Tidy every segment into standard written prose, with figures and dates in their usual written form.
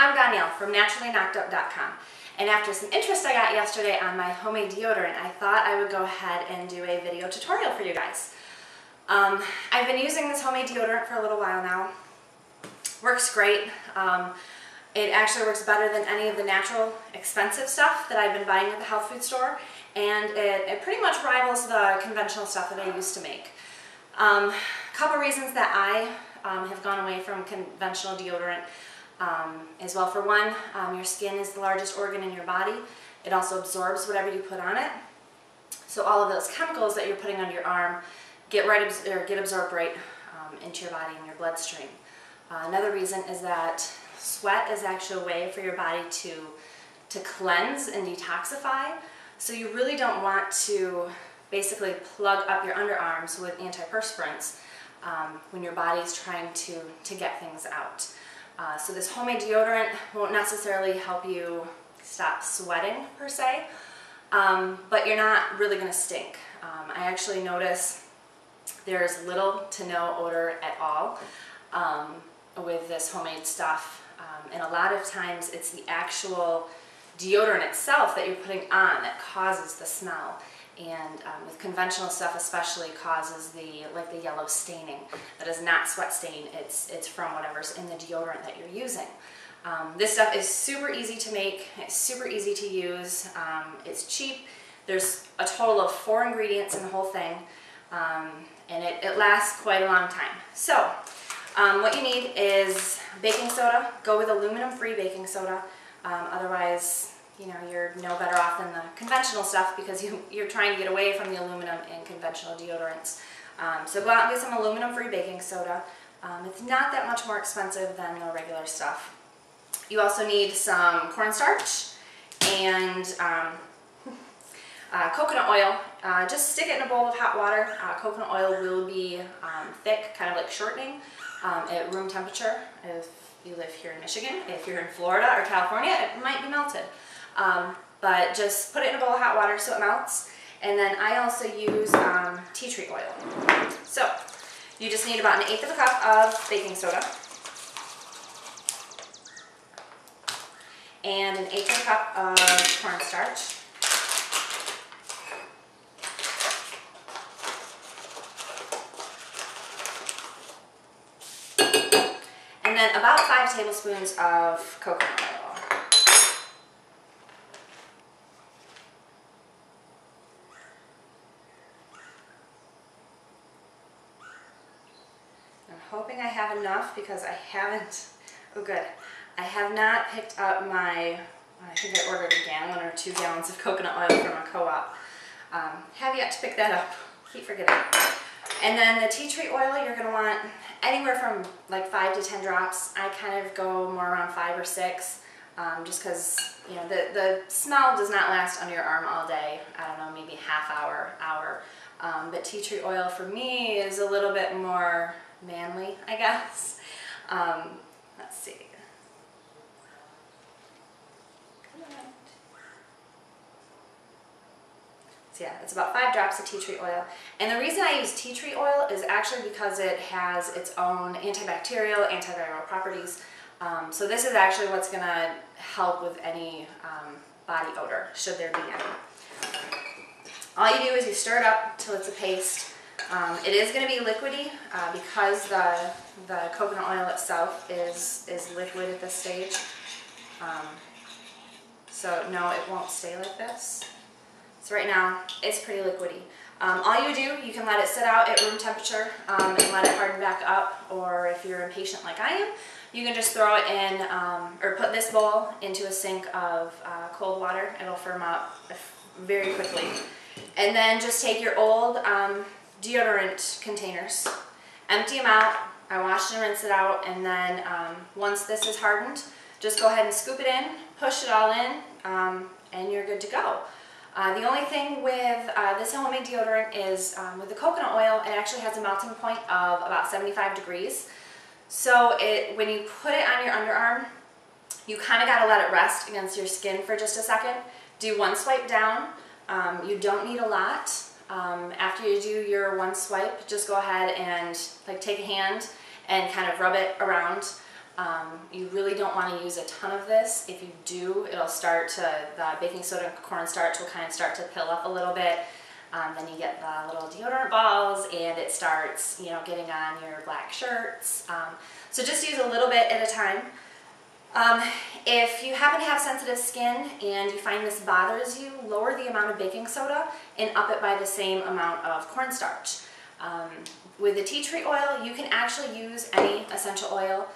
I'm Danielle from naturallyknockedup.com, and after some interest I got yesterday on my homemade deodorant, I thought I would go ahead and do a video tutorial for you guys. I've been using this homemade deodorant for a little while now. Works great. It actually works better than any of the natural expensive stuff that I've been buying at the health food store, and it pretty much rivals the conventional stuff that I used to make. A couple reasons that I have gone away from conventional deodorant as well. For one, your skin is the largest organ in your body. It also absorbs whatever you put on it. So all of those chemicals that you're putting under your arm get absorbed right into your body and your bloodstream. Another reason is that sweat is actually a way for your body to cleanse and detoxify. So you really don't want to basically plug up your underarms with antiperspirants when your body is trying to get things out. So this homemade deodorant won't necessarily help you stop sweating per se, but you're not really going to stink. I actually notice there's little to no odor at all with this homemade stuff, and a lot of times it's the actual deodorant itself that you're putting on that causes the smell. And with conventional stuff especially causes the yellow staining. That is not sweat stain, it's from whatever's in the deodorant that you're using. This stuff is super easy to make, it's super easy to use, it's cheap. There's a total of 4 ingredients in the whole thing, and it lasts quite a long time. So what you need is baking soda. Go with aluminum-free baking soda, otherwise you know, you're no better off than the conventional stuff because you're trying to get away from the aluminum in conventional deodorants. So go out and get some aluminum-free baking soda. It's not that much more expensive than the regular stuff. You also need some cornstarch and coconut oil. Just stick it in a bowl of hot water. Coconut oil will be thick, kind of like shortening, at room temperature. If you live here in Michigan, if you're in Florida or California, it might be melted. But just put it in a bowl of hot water so it melts. And then I also use tea tree oil. So you just need about 1/8 of a cup of baking soda and 1/8 of a cup of cornstarch. And then about 5 tablespoons of coconut oil. I'm hoping I have enough because I haven't, oh good, I have not picked up my, I think I ordered a gallon or 2 gallons of coconut oil from a co-op. Have yet to pick that up, keep forgetting. And then the tea tree oil, you're going to want anywhere from like 5 to 10 drops. I kind of go more around 5 or 6, just because, you know, the smell does not last under your arm all day. I don't know, maybe half hour. But tea tree oil for me is a little bit more manly, I guess. Let's see. So yeah, it's about 5 drops of tea tree oil. And the reason I use tea tree oil is actually because it has its own antibacterial, antiviral properties. So this is actually what's going to help with any body odor, should there be any. All you do is you stir it up till it's a paste. It is going to be liquidy because the coconut oil itself is liquid at this stage. So no, it won't stay like this. So right now, it's pretty liquidy. All you do, you can let it sit out at room temperature and let it harden back up, or if you're impatient like I am, you can just throw it in, or put this bowl into a sink of cold water. It'll firm up very quickly. And then just take your old deodorant containers, empty them out. I washed and rinsed it out, and then once this is hardened, just go ahead and scoop it in, push it all in, and you're good to go. The only thing with this homemade deodorant is with the coconut oil, it actually has a melting point of about 75 degrees. So when you put it on your underarm, you kind of got to let it rest against your skin for just a second. Do 1 swipe down. You don't need a lot. After you do your 1 swipe, just go ahead and like take a hand and kind of rub it around. You really don't want to use a ton of this. If you do, it'll start to, the baking soda and cornstarch will kind of start to pill up a little bit. Then you get the little deodorant balls and it starts, you know, getting on your black shirts. So just use a little bit at a time. If you happen to have sensitive skin and you find this bothers you, lower the amount of baking soda and up it by the same amount of cornstarch. With the tea tree oil, you can actually use any essential oil.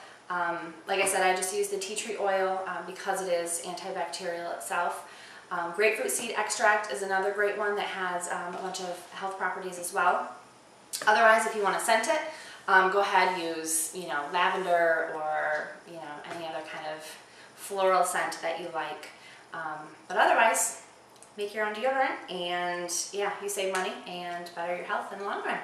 Like I said, I just use the tea tree oil because it is antibacterial itself. Grapefruit seed extract is another great one that has a bunch of health properties as well. Otherwise, if you want to scent it, go ahead and use, you know, lavender or, you know, any other kind of floral scent that you like. But otherwise, make your own deodorant and yeah, you save money and better your health in the long run.